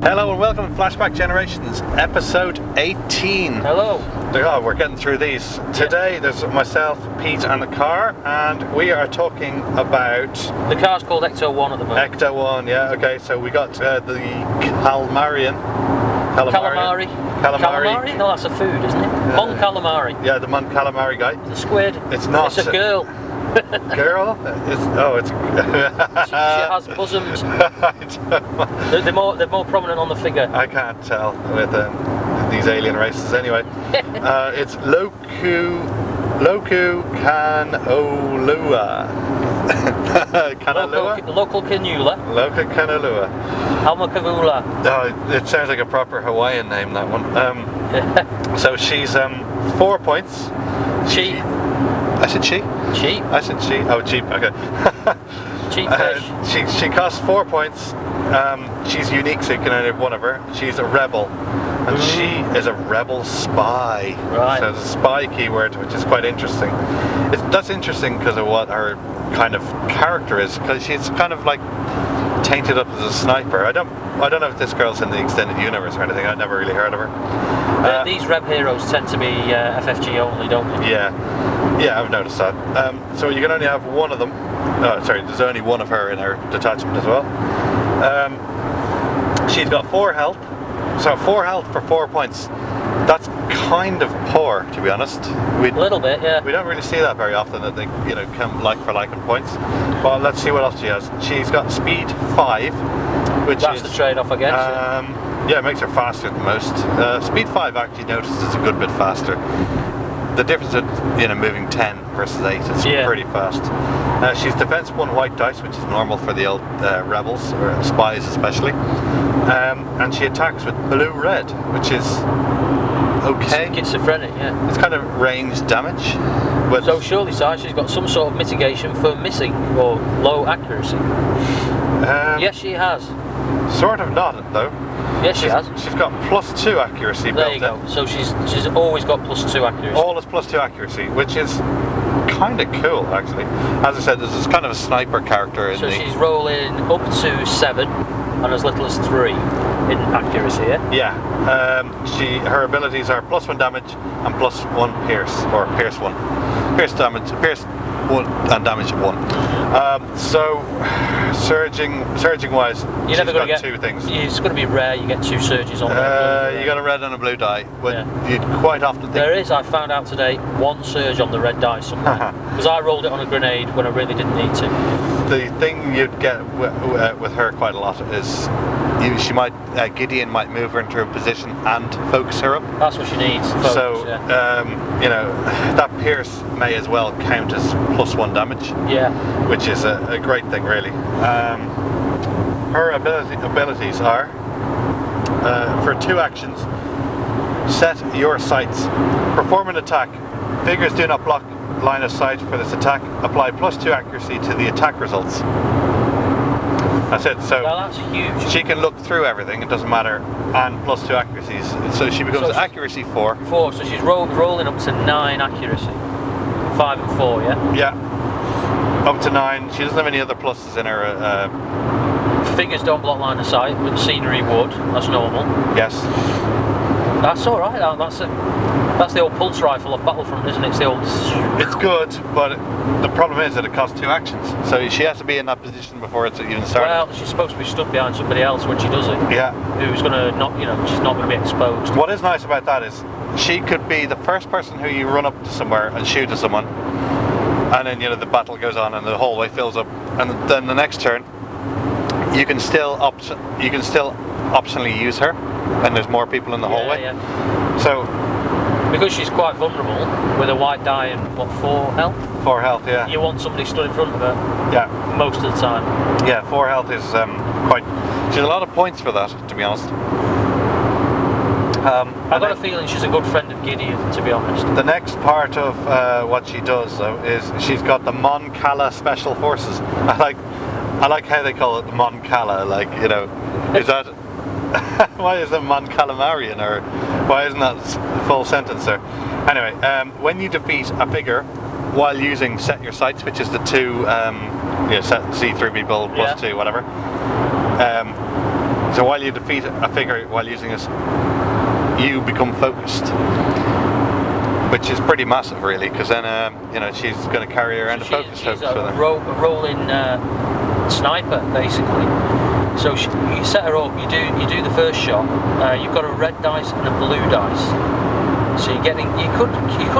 Hello and welcome to Flashback Generations, episode 18. Hello. Oh, we're getting through these. Today there's myself, Pete and the car, and we are talking about... The car's called Ecto 1 at the moment. Ecto 1, yeah, okay, so we got the Calamari? No, that's a food, isn't it? Mon Calamari. Yeah, the Mon Calamari guy. The squid. It's not. It's a girl. Girl? It's she has bosoms. They're more prominent on the figure. I can't tell with these alien races anyway. It's Loku Kanoloa. Kanoloa? Local Kanoloa. Loku Kanoloa. Almakavula. Oh, it sounds like a proper Hawaiian name, that one. So she's 4 points. Cheap. I said she? Cheap. I said she. Oh, cheap. Okay. Cheap fish. She costs 4 points. She's unique, so you can only have one of her. She's a rebel, and she is a rebel spy. Right. So it's a spy keyword, which is quite interesting. That's interesting because of what her kind of character is, because she's kind of like tainted up as a sniper. I don't know if this girl's in the extended universe or anything. I've never really heard of her. These Reb heroes tend to be FFG only, don't they? Yeah, I've noticed that. So you can only have one of them. Oh, sorry, there's only one of her in her detachment as well. She's got 4 health. So 4 health for 4 points. That's kind of poor, to be honest. A little bit, yeah. We don't really see that very often, that they, come like for like on points. But let's see what else she has. She's got speed 5, which That's the trade-off, I guess. Yeah, it makes her faster than most. Speed 5 actually noticed is a good bit faster. The difference in moving 10 versus 8 is pretty fast. She's defense 1 white dice, which is normal for the old rebels, or spies especially. And she attacks with blue-red, which is okay. Schizophrenic, yeah. It's kind of range damage. So surely, Si, she's got some sort of mitigation for missing or low accuracy. Yes, she has. Sort of not, though. Yes, she has. She's got +2 accuracy built in. There you go. So she's always got +2 accuracy. Always +2 accuracy, which is kind of cool, actually. As I said, this is kind of a sniper character. So she's rolling up to 7 and as little as 3 in accuracy, yeah? Yeah. Her abilities are +1 damage and +1 pierce, or pierce 1. Pierce 1 and damage 1. So surging wise, you're never going to get 2 things. It's going to be rare you get 2 surges on you got a red and a blue die, but you'd quite often think... There is, I found out today, 1 surge on the red die somewhere. Because I rolled it on a grenade when I really didn't need to. The thing you'd get with her quite a lot is Gideon might move her into a position and focus her up. That's what she needs. Focus, so that pierce may as well count as +1 damage. Yeah. Which is a great thing, really. Her abilities are for 2 actions. Set your sights. Perform an attack. Figures do not block line of sight for this attack. Apply +2 accuracy to the attack results. That's it. So that's huge. She can look through everything, it doesn't matter, and +2 accuracies. So she becomes accuracy 4. 4, so she's rolling up to 9 accuracy. 5 and 4, yeah? Yeah. Up to 9. She doesn't have any other pluses in her. Figures don't block line of sight, but scenery would. That's normal. Yes. That's alright. That's the old pulse rifle off Battlefront, isn't it? It's good, but the problem is that it costs 2 actions. So she has to be in that position before it's even started. Well, she's supposed to be stood behind somebody else when she does it. Yeah. Who's going to not, she's not going to be exposed. What is nice about that is she could be the first person who you run up to somewhere and shoot at someone, and then the battle goes on and the hallway fills up, and then the next turn you can still optionally use her, and there's more people in the hallway. Yeah. So because she's quite vulnerable with a white die and 4 health. 4 health, yeah. You want somebody stood in front of her. Yeah. Most of the time. Yeah, 4 health is quite. She's a lot of points for that, to be honest. I've got a feeling she's a good friend of Gideon, to be honest. The next part of what she does, though, is she's got the Mon Cala Special Forces. I like how they call it the Mon Cala. Is that why is it Mon Calamarian, or why isn't that full sentence there? Anyway, when you defeat a figure while using set your sights, which is the 2 see 3 people +2 whatever. So while you defeat a figure while using it, you become focused, which is pretty massive, really, because then she's going to carry around a focus token. She's a rolling sniper, basically. So you set her up. You do the first shot. You've got a red dice and a blue dice. So you're getting. You could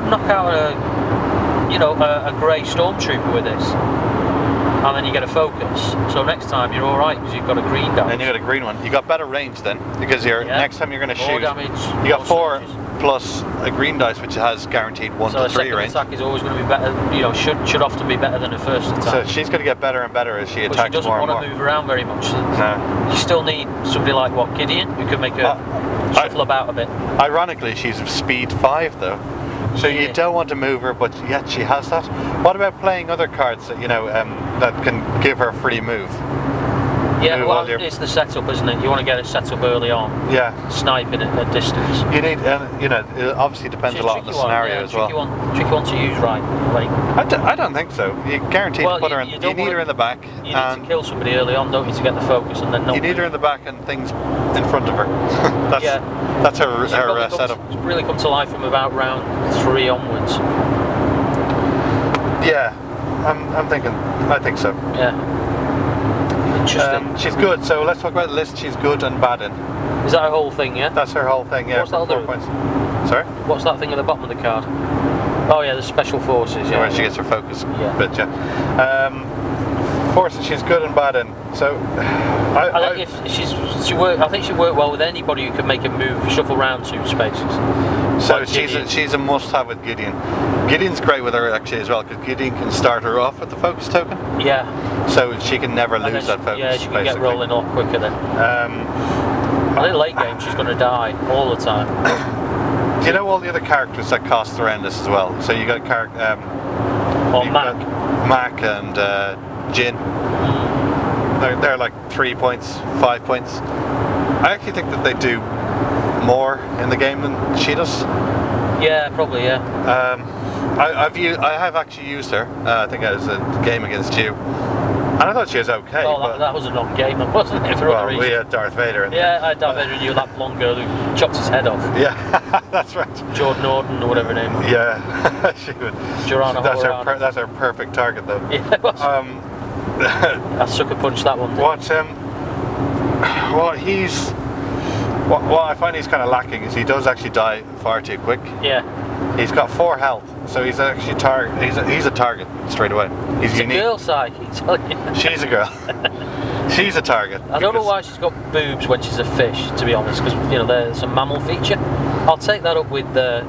knock out a grey stormtrooper with this. And then you get a focus. So next time you're all right because you've got a green dice. And you got a green one. You got better range then, because next time you're going to shoot. Damage. You got 4 plus a green dice, which has guaranteed 1 to 3 range. So attack is always going to be better. Should often be better than a first attack. So she's going to get better and better as she attacks more and more. She doesn't want to move around very much. So no. You still need somebody like Gideon, who can make her shuffle about a bit. Ironically, she's speed 5 though. So you don't want to move her, but yet she has that. What about playing other cards that that can give her a free move? Yeah, well, it's the setup, isn't it? You want to get it set up early on. Yeah. Sniping at distance. You need, it obviously depends a lot on the scenario as well. Tricky one to use, right? Like, I don't think so. You guarantee to put her in. You need her in the back. You need to kill somebody early on, don't you, to get the focus, and then you need her in the back and things in front of her. That's her setup. It's really come to life from about round 3 onwards. Yeah, I think so. Yeah. Interesting. She's good, so let's talk about the list she's good and bad in. Is that her whole thing, yeah? That's her whole thing, yeah. What's that 4 points. Sorry? What's that thing at the bottom of the card? Oh yeah, the special forces, yeah. Where she gets her focus bit, yeah. Forces she's good and bad in. So I think she'd work well with anybody who can make a move, shuffle round 2 spaces. So she's a must-have with Gideon. Gideon's great with her actually as well, because Gideon can start her off with the focus token. Yeah. So she can never lose that focus. Yeah, she can get rolling a lot quicker then. I think late game she's going to die all the time. Do you know all the other characters that cost horrendous as well? So you got a character. Mac and Jin. They're like 3 points, 5 points. I actually think that they do more in the game than she does. Yeah, probably, yeah. I have actually used her. I think it was a game against you, and I thought she was okay. Oh, that was a non-game, wasn't it? For other reasons. We had Darth Vader. I had Darth Vader, and you were that blonde girl who chopped his head off. Yeah, that's right. Jordan Norton or whatever her name was. Yeah, she would. Joanna That's her perfect target, though. Yeah, it was. I sucker punched that one. What I find he's kind of lacking is he does actually die far too quick. Yeah. He's got 4 health, so he's actually he's a target straight away. He's unique. A girl side, I tell you. She's a girl. She's a target. I don't know why she's got boobs when she's a fish, to be honest, because there's a mammal feature. I'll take that up with the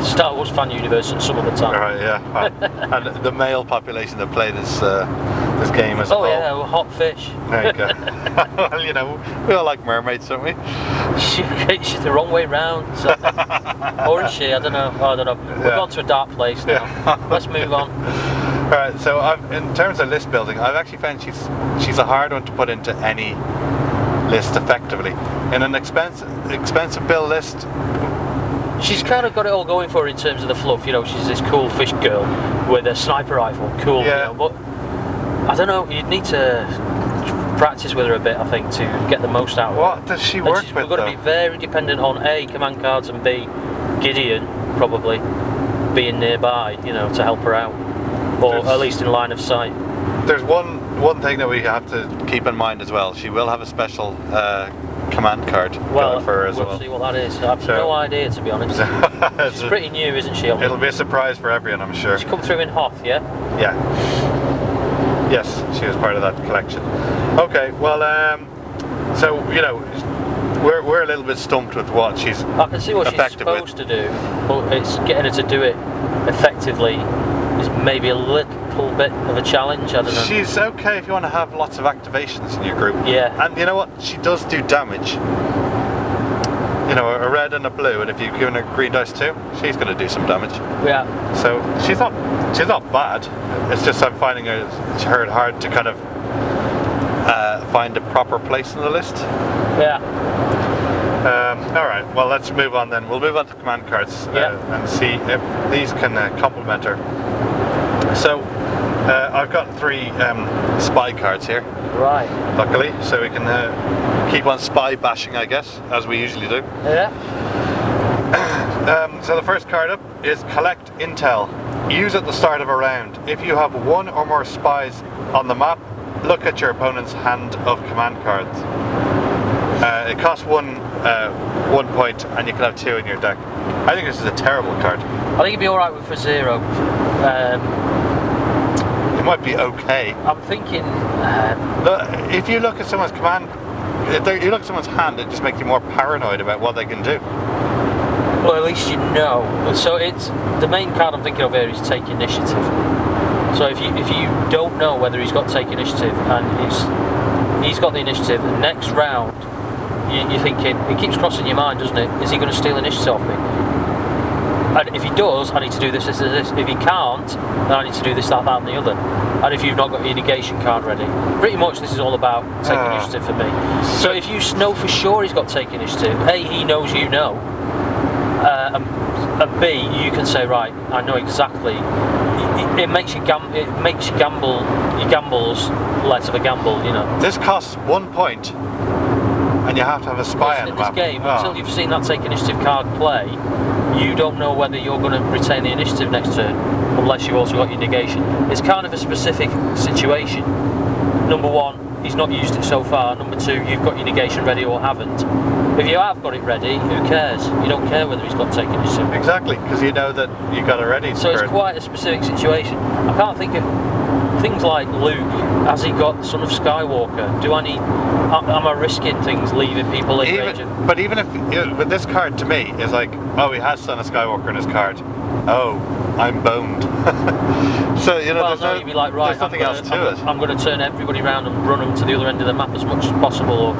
Star Wars fan universe at some other time. Right, yeah. And the male population that play this game as well. Oh yeah, hot fish. There you go. Well, we all like mermaids, don't we? She's the wrong way round. So. Or is she? I don't know. We've gone to a dark place now. Yeah. Let's move on. Alright, so in terms of list building, I've actually found she's a hard one to put into any list effectively. In an expensive build list, she's kind of got it all going for her in terms of the fluff. She's this cool fish girl with a sniper rifle. Cool, yeah. But I don't know, you'd need to practice with her a bit, I think, to get the most out of her. What does she work with, We're going to be very dependent on A, command cards, and B, Gideon, probably, being nearby, to help her out. Or at least in line of sight. There's one thing that we have to keep in mind as well. She will have a special command card going for her as well. We'll see what that is. I have no idea, to be honest. She's pretty new, isn't she? It'll be a surprise for everyone, I'm sure. She's come through in Hoth, yeah? Yeah. Yes, she was part of that collection. Okay, well, so we're a little bit stumped with what she's. I can see what she's supposed to do, but it's getting her to do it effectively is maybe a little bit of a challenge. I don't know. She's okay if you want to have lots of activations in your group. Yeah. And you know what? She does do damage. A red and a blue, and if you've given her green dice too, she's going to do some damage. Yeah. So she's not bad. It's just I'm finding her hard to kind of find a proper place in the list. Yeah. All right. Well, let's move on then. We'll move on to command cards and see if these can complement her. So I've got 3 spy cards here, Right. luckily, so we can keep on spy bashing, I guess, as we usually do. Yeah. So the first card up is Collect Intel. Use at the start of a round. If you have 1 or more spies on the map, look at your opponent's hand of command cards. It costs 1 point, and you can have 2 in your deck. I think this is a terrible card. I think it'd be alright for 0. It might be okay. I'm thinking. If you look at someone's command, if you look at someone's hand, it just makes you more paranoid about what they can do. Well, at least you know. So it's the main card I'm thinking of here is Take Initiative. So if you don't know whether he's got Take Initiative and he's got the initiative, the next round you're thinking, it keeps crossing your mind, doesn't it? Is he going to steal initiative off me? And if he does, I need to do this, this, and this. If he can't, then I need to do this, that, and the other. And if you've not got your negation card ready, pretty much this is all about Take Initiative for me. So if you know for sure he's got Take Initiative, A, he knows you know, and B, you can say, right, I know exactly. It makes you gamble. Your gambles less of a gamble, you know. This costs 1 point, and you have to have a spy on the map. In this game, until you've seen that Take Initiative card play, you don't know whether you're going to retain the initiative next turn, unless you've also got your negation. It's kind of a specific situation. Number 1, he's not used it so far. Number 2, you've got your negation ready or haven't. If you have got it ready, who cares? You don't care whether he's got Take Initiative. Exactly, because you know that you got it ready. So it's quite a specific situation. I can't think of things like Luke. Has he got Son of Skywalker? Do I need? Am I risking things, leaving people in range? But even if with this card, to me, is like, oh, he has Son of Skywalker in his card. Oh, I'm boned. So you know, well, you'd be like, right, there's nothing else to it. I'm going to turn everybody around and run them to the other end of the map as much as possible, or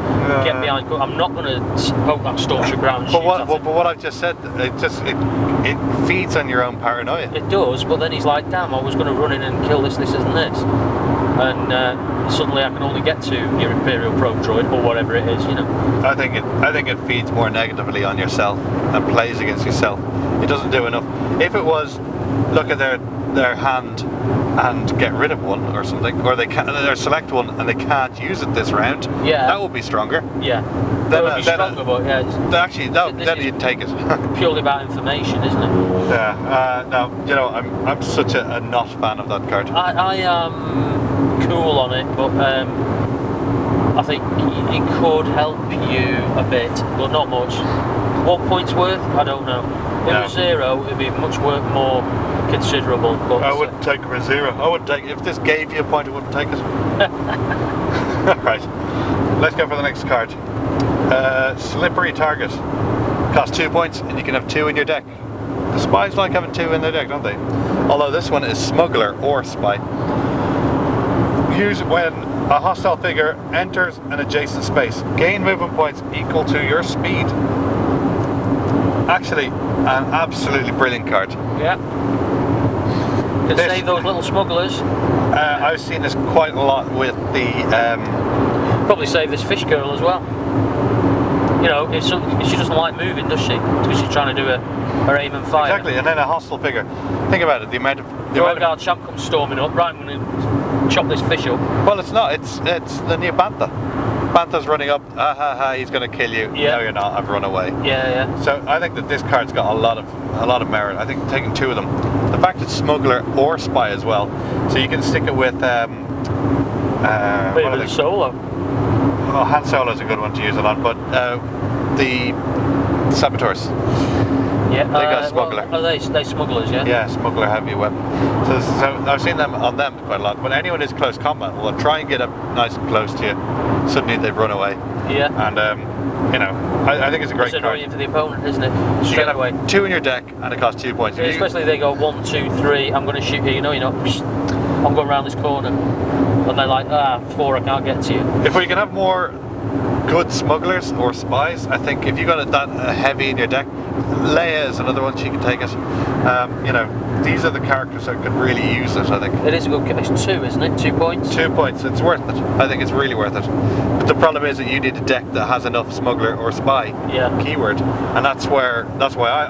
get behind. I'm not going to poke that Stormtrooper ground. But what I've just said, it feeds on your own paranoia. It does, but then he's like, damn, I was going to run in and kill this, and this, and suddenly I can only get to your Imperial probe droid or whatever it is, you know. I think it feeds more negatively on yourself and plays against yourself. It doesn't do enough. If it was, look at their hand and get rid of one or something, or they select one and they can't use it this round. Yeah, that would be stronger. Yeah, that would be stronger, but yeah. Then you'd take it. Purely about information, isn't it? Yeah. No, you know, I'm such a not fan of that card. I am cool on it, but I think it could help you a bit, but not much. 1 point's worth? I don't know. If it was 0, it'd be much more considerable. But I wouldn't take it for 0. I wouldn't take it. If this gave you a point, I wouldn't take it. Alright, let's go for the next card. Slippery Target. Costs 2 points, and you can have 2 in your deck. The spies like having 2 in their deck, don't they? Although this one is Smuggler or Spy. Use it when a hostile figure enters an adjacent space. Gain movement points equal to your speed. Actually, an absolutely brilliant card. Yeah. Can save those little smugglers. I've seen this quite a lot with the... Probably save this fish girl as well. You know, if she doesn't like moving, does she? Because she's trying to do her aim and fire. Exactly, and then a hostile figure. Think about it, the amount of... The Royal champ comes storming up, right, I'm going to chop this fish up. Well, it's not, it's the new Bantha. Bantha's running up, he's going to kill you. Yeah. No, you're not, I've run away. Yeah. So I think that this card's got a lot of merit. I think taking 2 of them. The fact it's Smuggler or Spy as well, so you can stick it with... Maybe Solo. Oh, Han Solo's a good one to use it on, but the Saboteurs. Yeah, they got Smuggler. Well, are they smugglers, yeah? Yeah, Smuggler heavy weapon. So I've seen them on them quite a lot. When anyone is close combat, will try and get up nice and close to you. Suddenly they run away. Yeah. And you know, I think it's a great card. It's annoying for the opponent, isn't it? Straight away. 2 in your deck, and it costs 2 points. Yeah, especially they go 1, 2, 3. I'm going to shoot you. You know, you're not. I'm going around this corner, and they're like, 4. I can't get to you. If we can have more good smugglers or spies, I think if you got that heavy in your deck, Leia is another one, she can take it. You know, these are the characters that could really use it, I think. It is a good card. It's 2, isn't it? 2 points? 2 points, it's worth it. I think it's really worth it. But the problem is that you need a deck that has enough smuggler or spy keyword, and that's why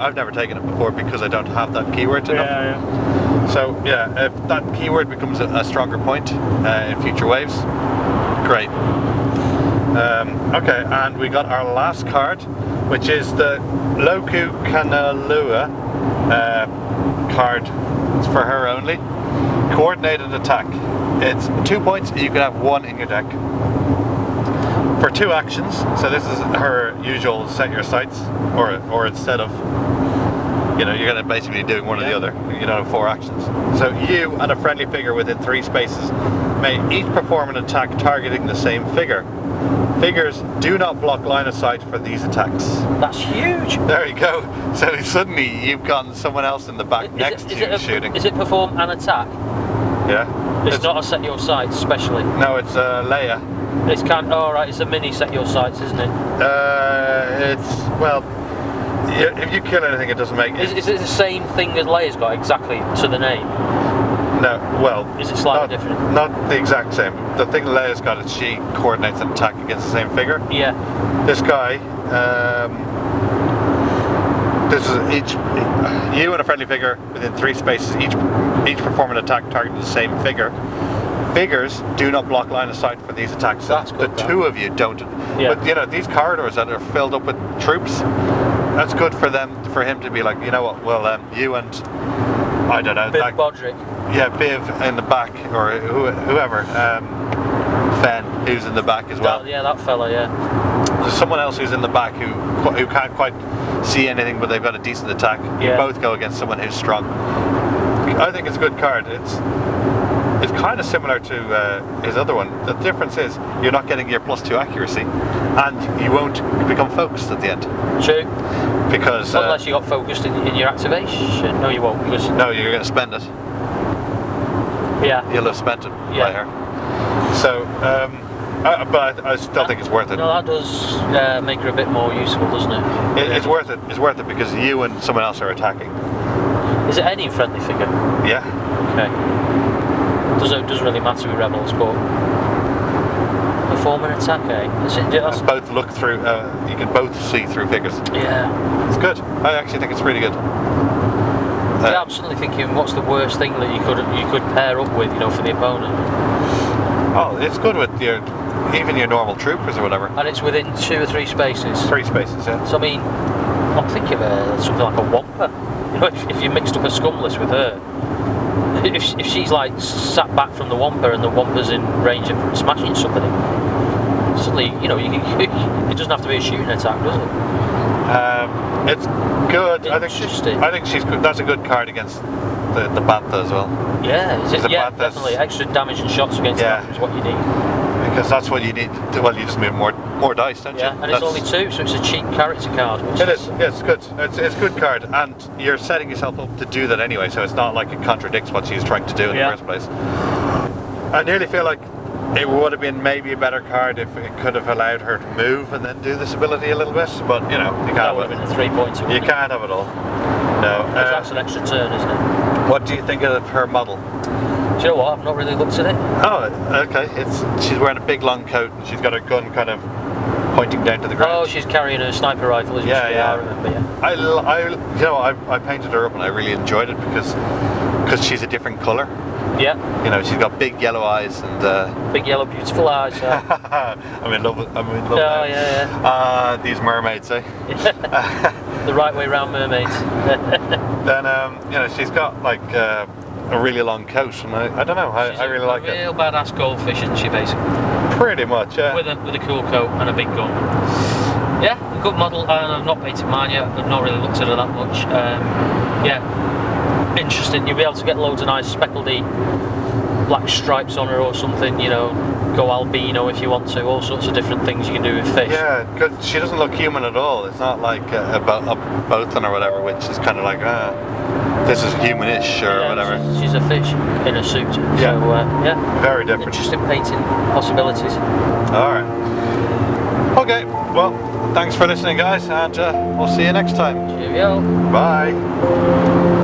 I've never taken it before, because I don't have that keyword enough. Yeah. So yeah, if that keyword becomes a stronger point in future waves, great. Okay, and we got our last card, which is the Loku Kanoloa card. It's for her only. Coordinated attack. It's 2 points. You can have 1 in your deck. For 2 actions, so this is her usual set your sights, or instead of, you know, you're going to basically be doing one or the other. You don't have 4 actions. So you and a friendly figure within 3 spaces may each perform an attack targeting the same figure. Figures do not block line of sight for these attacks. That's huge. There you go. So suddenly you've gotten someone else in the back next to you shooting. Is it perform an attack? Yeah. It's not a set your sights, especially. No, it's a layer. It's right. It's a mini set your sights, isn't it? It's, well, if you kill anything, it doesn't make it. Is it the same thing as Leia's got exactly to the name? No, well, is it slightly different? Not the exact same. The thing Leia's got is she coordinates an attack against the same figure. Yeah. This guy, this is each, you and a friendly figure within 3 spaces, each perform an attack targeting the same figure. Figures do not block line of sight for these attacks. So that's good. The 2 of you don't. Yeah. But you know, these corridors that are filled up with troops, that's good for him to be like, you know what? Well, you and I don't know. Biv Bodrick. Yeah, Biv in the back, or whoever. Fen, who's in the back as well. That fella. Yeah. There's someone else who's in the back who can't quite see anything, but they've got a decent attack. Yeah. You both go against someone who's strong. I think it's a good card. It's kind of similar to his other one. The difference is you're not getting your +2 accuracy, and you won't become focused at the end. True. Because unless you got focused in your activation, no, you won't. Because no, you're going to spend it. Yeah. You'll have spent it by her. So, but I still think it's worth it. No, that does make her a bit more useful, doesn't it? It's worth it. It's worth it because you and someone else are attacking. Is it any friendly figure? Yeah. Okay. Doesn't really matter with rebels, but perform an attack, eh? Both look through. You can both see through figures. Yeah. It's good. I actually think it's really good. Yeah, I'm suddenly thinking, what's the worst thing that you could pair up with, you know, for the opponent? Oh, it's good with even your normal troopers or whatever. And it's within 2 or 3 spaces. 3 spaces, yeah. So I mean, I'm thinking of something like a Wampa. You know, if you mixed up a scumless with her, if she's like sat back from the Wampa and the Wampa's in range of smashing somebody, suddenly, you know, it doesn't have to be a shooting attack, does it? It's good. I think she's good. That's a good card against the Bantha as well. Yeah, definitely. Extra damage and shots against them is what you need. Because that's what you need. Well, you just move more dice, don't you? Yeah, and it's only 2, so it's a cheap character card. It is. Yeah, it's good. It's a good card, and you're setting yourself up to do that anyway. So it's not like it contradicts what she's trying to do in the first place. I nearly feel like it would have been maybe a better card if it could have allowed her to move and then do this ability a little bit, but you know, you can't. That would have been a 3 points. You can't have it all. No. That's an extra turn, isn't it? What do you think of her model? Do you know what? I've not really looked at it. Oh, okay. She's wearing a big long coat and she's got her gun kind of pointing down to the ground. Oh, she's carrying a sniper rifle, isn't she? Yeah. I remember. Yeah. I painted her up and I really enjoyed it because she's a different colour. Yeah. You know, she's got big yellow eyes and big yellow beautiful eyes. Yeah. I'm in love now. Oh yeah. These mermaids, eh? The right way round mermaids. Then you know, she's got like a really long coat, and I don't know. I really like it. Real badass goldfish, isn't she? Basically. Pretty much, yeah. With a cool coat and a big gun. Yeah, a good model, and I've not painted mine yet. I've not really looked at her that much. Yeah, interesting. You'll be able to get loads of nice speckledy black stripes on her or something. You know, go albino if you want to. All sorts of different things you can do with fish. Yeah, because she doesn't look human at all. It's not like a Bothan or whatever, which is kind of like this is humanish or whatever. She's a fish in a suit. Yeah. So, yeah. Very different. Interesting painting possibilities. Alright. Okay, well, thanks for listening, guys, and we'll see you next time. Cheerio. Bye.